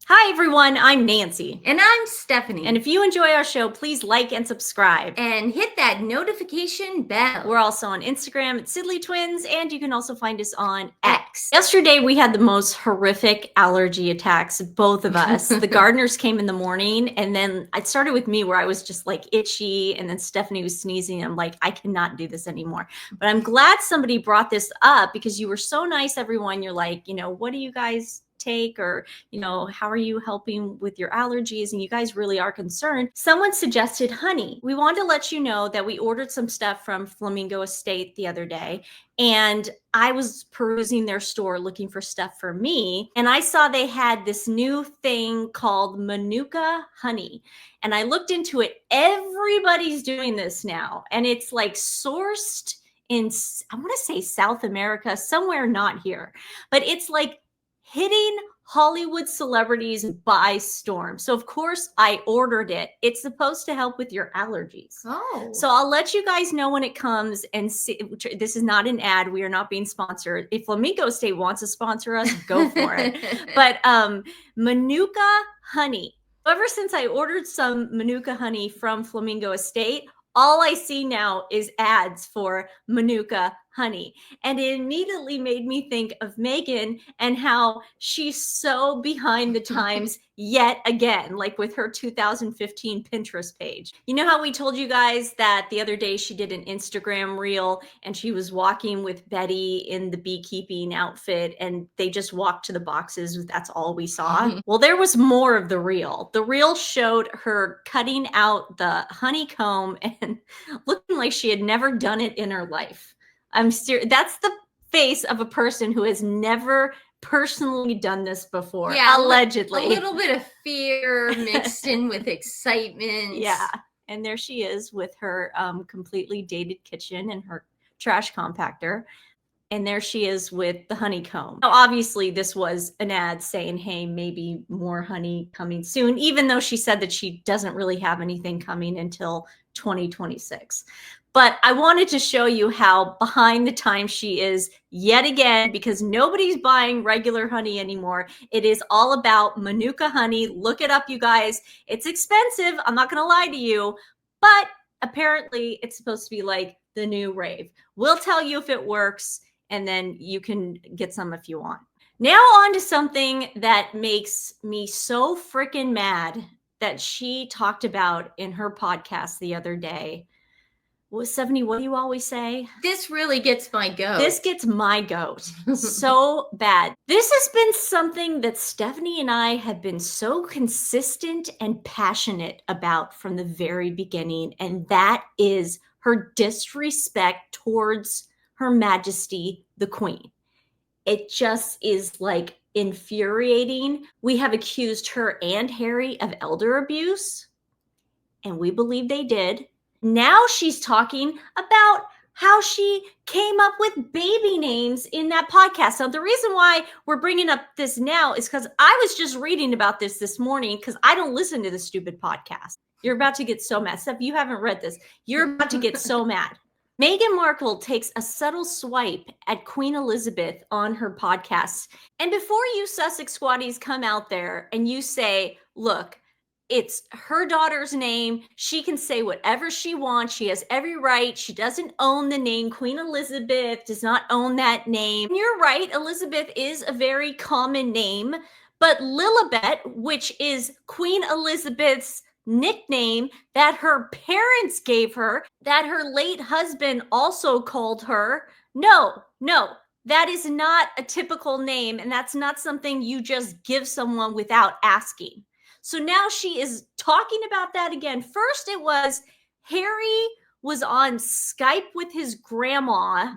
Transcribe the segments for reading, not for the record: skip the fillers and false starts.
Hi everyone, I'm Nancy. And I'm Stephanie. And if you enjoy our show, please like and subscribe. And hit that notification bell. We're also on Instagram at TWiN, and you can also find us on X. Yesterday we had the most horrific allergy attacks, both of us. The gardeners came in the morning, and then it started with me where I was just like itchy, and then Stephanie was sneezing. I'm like, I cannot do this anymore. But I'm glad somebody brought this up because you were so nice, everyone. You're like, what do you guys take, or how are you helping with your allergies, and you guys really are concerned. Someone suggested honey. We wanted to let you know that we ordered some stuff from Flamingo Estate the other day, and I was perusing their store looking for stuff for me, and I saw they had this new thing called Manuka honey, and I looked into it. Everybody's doing this now, and it's like sourced in, I want to say South America, somewhere not here, but it's like hitting Hollywood celebrities by storm. So of course I ordered it. It's supposed to help with your allergies. Oh. So I'll let you guys know when it comes, and see. This is not an ad. We are not being sponsored. If Flamingo State wants to sponsor us, go for it. But Manuka honey. Ever since I ordered some Manuka honey from Flamingo Estate, all I see now is ads for Manuka honey. And it immediately made me think of Meghan and how she's so behind the times yet again, like with her 2015 Pinterest page. You know how we told you guys that the other day she did an Instagram reel and she was walking with Betty in the beekeeping outfit, and they just walked to the boxes. That's all we saw. Well, there was more of the reel. The reel showed her cutting out the honeycomb and looking like she had never done it in her life. I'm serious. That's the face of a person who has never personally done this before. Yeah, allegedly. A little bit of fear mixed in with excitement. Yeah. And there she is with her completely dated kitchen and her trash compactor. And there she is with the honeycomb. Now, obviously, this was an ad saying, hey, maybe more honey coming soon, even though she said that she doesn't really have anything coming until 2026. But I wanted to show you how behind the times she is yet again, because nobody's buying regular honey anymore. It is all about Manuka honey. Look it up, you guys. It's expensive. I'm not going to lie to you, but apparently it's supposed to be like the new rave. We'll tell you if it works, and then you can get some if you want. Now on to something that makes me so freaking mad that she talked about in her podcast the other day. Well, Stephanie, what do you always say? This really gets my goat. This gets my goat so bad. This has been something that Stephanie and I have been so consistent and passionate about from the very beginning, and that is her disrespect towards Her Majesty the Queen. It just is like infuriating. We have accused her and Harry of elder abuse, and we believe they did. Now she's talking about how she came up with baby names in that podcast. So the reason why we're bringing up this now is because I was just reading about this morning, because I don't listen to the stupid podcast. You're about to get so mad. Steph, you haven't read this. You're about to get so mad. Meghan Markle takes a subtle swipe at Queen Elizabeth on her podcast. And before you Sussex squatties come out there and you say, look, it's her daughter's name. She can say whatever she wants. She has every right. She doesn't own the name. Queen Elizabeth does not own that name. And you're right. Elizabeth is a very common name. But Lilibet, which is Queen Elizabeth's nickname that her parents gave her, that her late husband also called her, no, that is not a typical name. And that's not something you just give someone without asking. So now she is talking about that again. First, it was Harry was on Skype with his grandma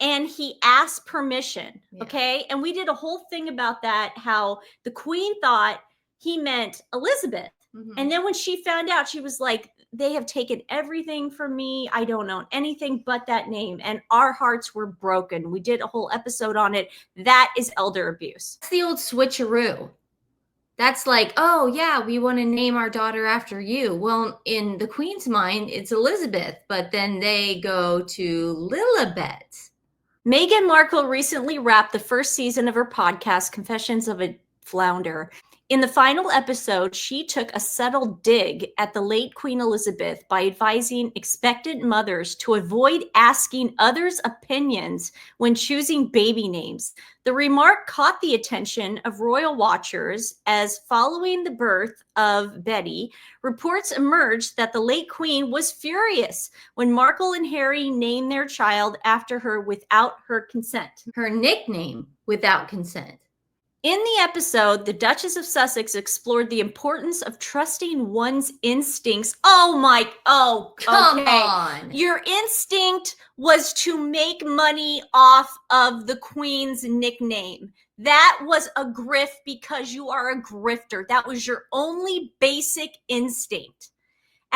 and he asked permission. Yeah. Okay. And we did a whole thing about that, how the Queen thought he meant Elizabeth. Mm-hmm. And then when she found out, she was like, they have taken everything from me. I don't own anything but that name. And our hearts were broken. We did a whole episode on it. That is elder abuse. It's the old switcheroo. That's like, oh, yeah, we want to name our daughter after you. Well, in the Queen's mind, it's Elizabeth, but then they go to Lilibet. Meghan Markle recently wrapped the first season of her podcast, Confessions of a Flounder. In the final episode, she took a subtle dig at the late Queen Elizabeth by advising expectant mothers to avoid asking others' opinions when choosing baby names. The remark caught the attention of royal watchers as, following the birth of Betty, reports emerged that the late Queen was furious when Markle and Harry named their child after her without her consent. Her nickname without consent. In the episode, the Duchess of Sussex explored the importance of trusting one's instincts. Come on. Your instinct was to make money off of the Queen's nickname. That was a grift because you are a grifter. That was your only basic instinct.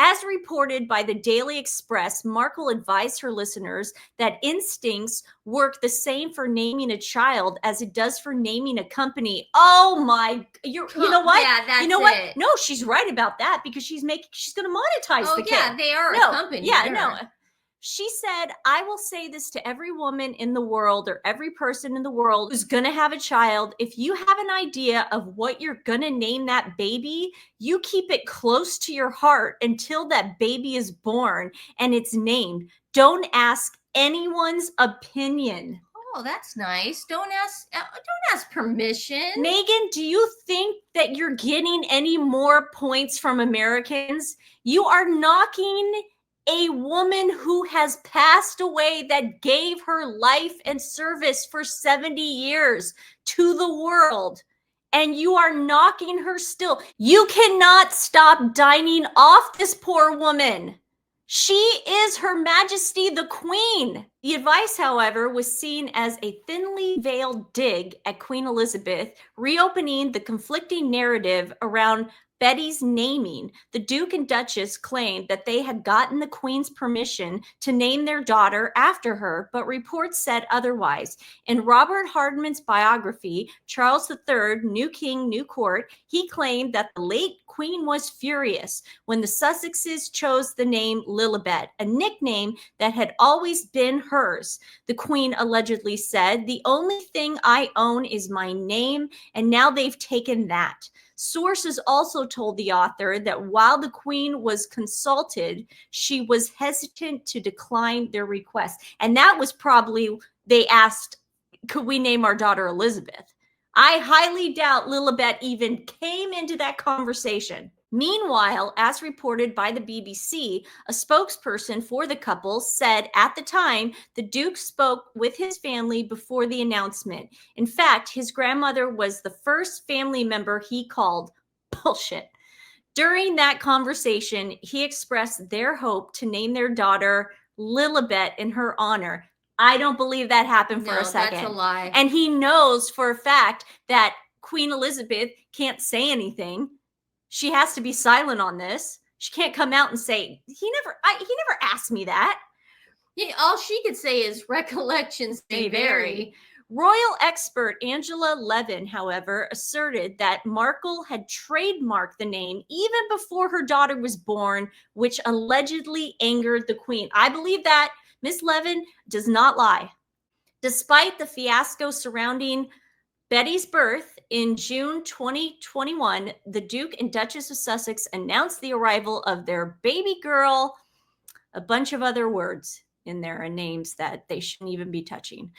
As reported by the Daily Express, Markle advised her listeners that instincts work the same for naming a child as it does for naming a company. Oh my, you know what? Yeah, that's you know what? it. No, she's right about that because she's going to monetize the kid. Oh yeah, they are a company. Yeah, no. She said, I will say this to every woman in the world or every person in the world who's going to have a child. If you have an idea of what you're going to name that baby, you keep it close to your heart until that baby is born and it's named. Don't ask anyone's opinion. Oh, that's nice. Don't ask permission. Meghan, do you think that you're getting any more points from Americans? You are knocking a woman who has passed away that gave her life and service for 70 years to the world, and you are knocking her still. You cannot stop dining off this poor woman. She is Her Majesty the Queen. The advice, however, was seen as a thinly veiled dig at Queen Elizabeth, reopening the conflicting narrative around Betty's naming. The Duke and Duchess claimed that they had gotten the Queen's permission to name their daughter after her, but reports said otherwise. In Robert Hardman's biography, Charles III, New King, New Court, he claimed that the late Queen was furious when the Sussexes chose the name Lilibet, a nickname that had always been hers. The Queen allegedly said, "The only thing I own is my name, and now they've taken that." Sources also told the author that while the Queen was consulted, she was hesitant to decline their request. And that was probably, they asked, could we name our daughter Elizabeth? I highly doubt Lilibet even came into that conversation. Meanwhile, as reported by the BBC, a spokesperson for the couple said at the time the Duke spoke with his family before the announcement. In fact, his grandmother was the first family member he called bullshit. During that conversation, he expressed their hope to name their daughter Lilibet in her honor. I don't believe that happened for a second. That's a lie. And he knows for a fact that Queen Elizabeth can't say anything. She has to be silent on this. She can't come out and say, he never asked me that. Yeah, all she could say is recollections may vary. Royal expert Angela Levin, however, asserted that Markle had trademarked the name even before her daughter was born, which allegedly angered the Queen. I believe that. Miss Levin does not lie. Despite the fiasco surrounding Betty's birth in June 2021, the Duke and Duchess of Sussex announced the arrival of their baby girl, a bunch of other words in there and names that they shouldn't even be touching.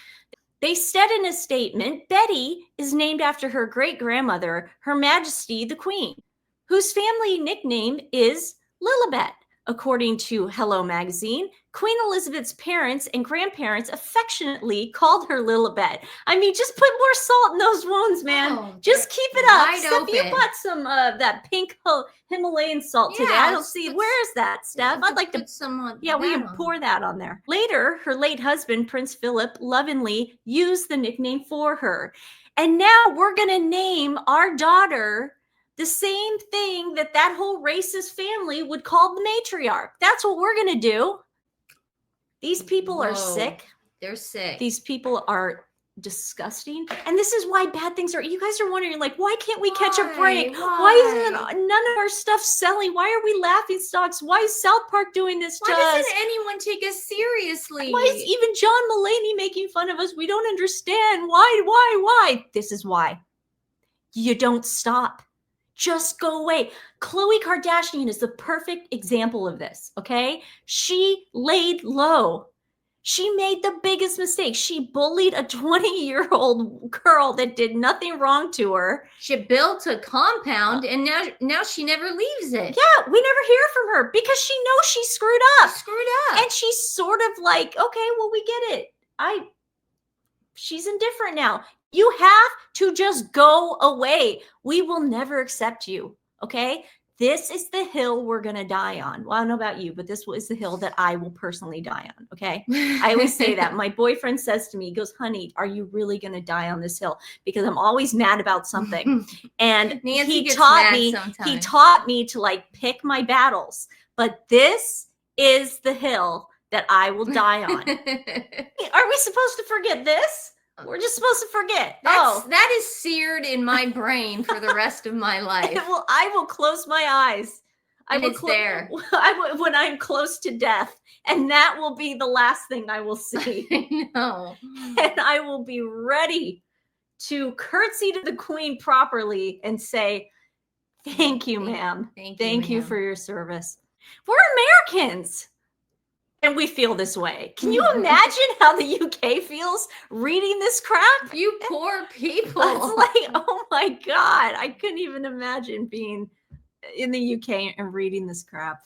They said in a statement, Betty is named after her great-grandmother, Her Majesty the Queen, whose family nickname is Lilibet. According to Hello Magazine, Queen Elizabeth's parents and grandparents affectionately called her Lilibet. I mean, just put more salt in those wounds, man. Oh, just keep it up. wide Steph, you open. bought some of that pink Himalayan salt today. Yeah, I don't see. Where is that, Steph? I'd like to. put some on. Yeah, we that can on. pour that on there. Later, her late husband, Prince Philip, lovingly used the nickname for her. And now we're going to name our daughter the same thing that whole racist family would call the matriarch. That's what we're going to do. These people are Whoa. sick. They're sick. These people are disgusting. And this is why bad things are, you guys are wondering, like, why can't we catch a break? Why isn't none of our stuff selling? Why are we laughing stocks? Why is South Park doing this to us? Why doesn't anyone take us seriously? Why is even John Mulaney making fun of us? We don't understand. Why? This is why. You don't stop. Just go away. Khloe Kardashian is the perfect example of this, okay? She laid low. She made the biggest mistake. She bullied a 20-year-old girl that did nothing wrong to her. She built a compound, and now she never leaves it. Yeah, we never hear from her because she knows she screwed up. And she's sort of like, okay, well, we get it. She's indifferent now. You have to just go away. We will never accept you, okay? This is the hill we're going to die on. Well, I don't know about you, but this is the hill that I will personally die on, okay? I always say that. My boyfriend says to me, he goes, honey, are you really going to die on this hill? Because I'm always mad about something. And he taught me to like pick my battles. But this is the hill that I will die on. Are we supposed to forget this? We're just supposed to forget. That is seared in my brain for the rest of my life. Well, I will close my eyes. It's there. When I'm close to death, and that will be the last thing I will see. I know. And I will be ready to curtsy to the queen properly and say, thank you, ma'am. Thank you for your service. We're Americans. And we feel this way. Can you imagine how the UK feels reading this crap? You poor people. It's like, oh my God. I couldn't even imagine being in the UK and reading this crap.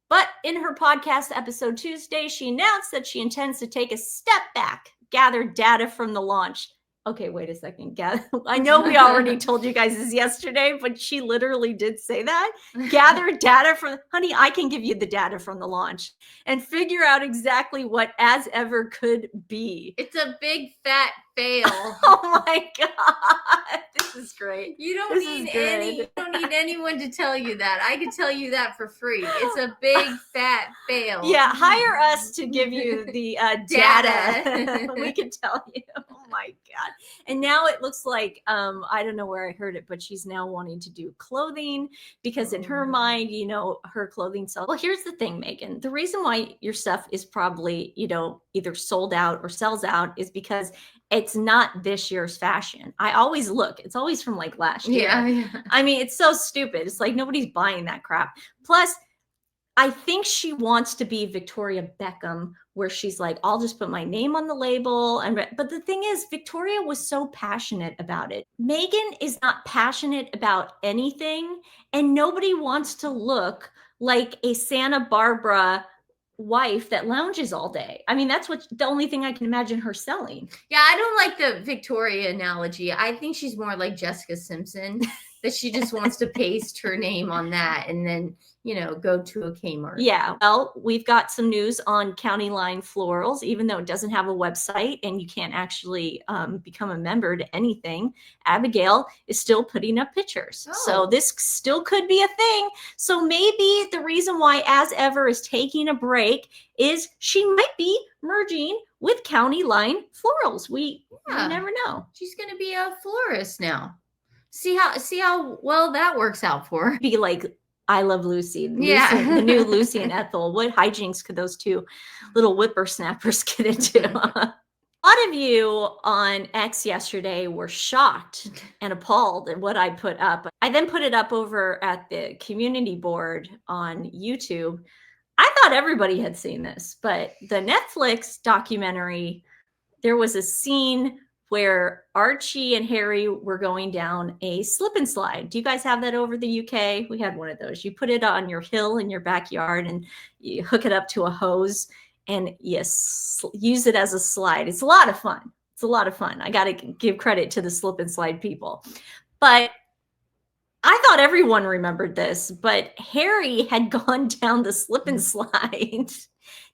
But in her podcast episode Tuesday, she announced that she intends to take a step back, gather data from the launch. Okay, wait a second. I know we already told you guys this yesterday, but she literally did say that. Gather data from, honey, I can give you the data from the launch and figure out exactly what as ever could be. It's a big fat fail. Oh my God. This is great. You don't need anyone to tell you that. I can tell you that for free. It's a big fat fail. Yeah, hire us to give you the data. We can tell you. Oh my God. And now it looks like, I don't know where I heard it, but she's now wanting to do clothing because in her mind, her clothing sells. Well, here's the thing, Meghan. The reason why your stuff is probably, either sold out or sells out is because it's not this year's fashion. I always look. It's always from like last year. Yeah. I mean, it's so stupid. It's like nobody's buying that crap. Plus, I think she wants to be Victoria Beckham, where she's like, I'll just put my name on the label. But the thing is, Victoria was so passionate about it. Meghan is not passionate about anything, and nobody wants to look like a Santa Barbara wife that lounges all day. I mean, that's the only thing I can imagine her selling. Yeah, I don't like the Victoria analogy. I think she's more like Jessica Simpson, that she just wants to paste her name on that and then, go to a Kmart. Yeah. Well, we've got some news on County Line Florals, even though it doesn't have a website and you can't actually become a member to anything. Abigail is still putting up pictures. So this still could be a thing. So maybe the reason why As Ever is taking a break is she might be merging with County Line Florals. We never know. She's going to be a florist now. See how well that works out for her. Be like I Love Lucy. The new Lucy and Ethel. What hijinks could those two little whippersnappers get into? A lot of you on X yesterday were shocked and appalled at what I put up. I then put it up over at the community board on YouTube. I thought everybody had seen this, but the Netflix documentary, there was a scene where Archie and Harry were going down a slip and slide. Do you guys have that over the UK? We had one of those. You put it on your hill in your backyard and you hook it up to a hose and use it as a slide. It's a lot of fun. I got to give credit to the slip and slide people. But I thought everyone remembered this, but Harry had gone down the slip and slide.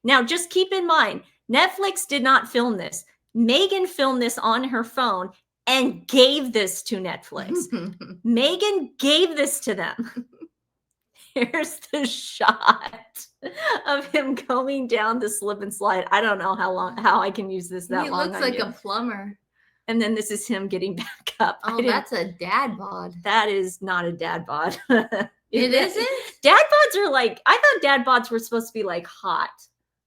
Now, just keep in mind, Netflix did not film this. Meghan filmed this on her phone and gave this to Netflix. Meghan gave this to them. Here's the shot of him going down the slip and slide. I don't know how I can use this that He long. looks like a plumber. And then this is him getting back up. Oh, that's a dad bod. That is not a dad bod. It isn't? Dad bods are like, I thought dad bods were supposed to be like hot.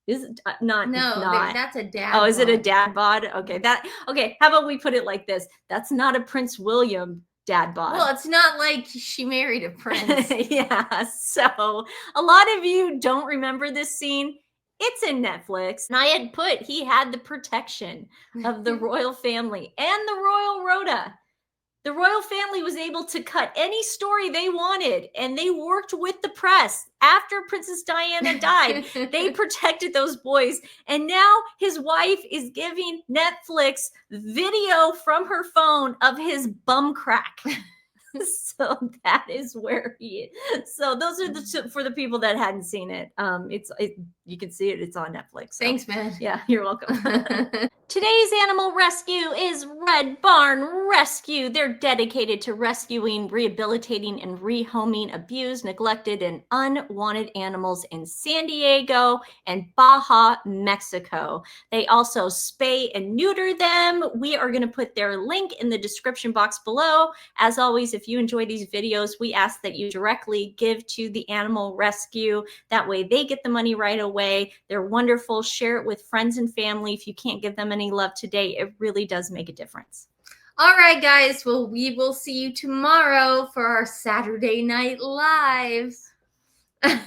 Is it not? No, not. that's a dad. Oh, is it a dad bod? Okay, okay. How about we put it like this? That's not a Prince William dad bod. Well, it's not like she married a prince. Yeah. So a lot of you don't remember this scene. It's in Netflix. And I had put he had the protection of the royal family and the royal rota. The royal family was able to cut any story they wanted, and they worked with the press. After Princess Diana died, they protected those boys. And now his wife is giving Netflix video from her phone of his bum crack. So that is where he is. So those are the for the people that hadn't seen it. You can see it. It's on Netflix. So. Thanks, man. Yeah, you're welcome. Today's animal rescue is Red Barn Rescue. They're dedicated to rescuing, rehabilitating, and rehoming abused, neglected, and unwanted animals in San Diego and Baja, Mexico. They also spay and neuter them. We are going to put their link in the description box below. As always, if you enjoy these videos, we ask that you directly give to the animal rescue. That way they get the money right away. They're wonderful. Share it with friends and family. If you can't give them any love today, it really does make a difference. All right, guys. Well, we will see you tomorrow for our Saturday Night Live.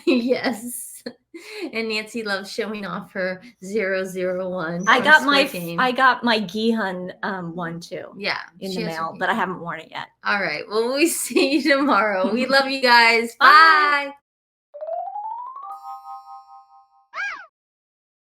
Yes. And Nancy loves showing off her 001. I got my Gihun one too. Yeah, in the mail, but I haven't worn it yet. All right. Well, we see you tomorrow. We love you guys. Bye.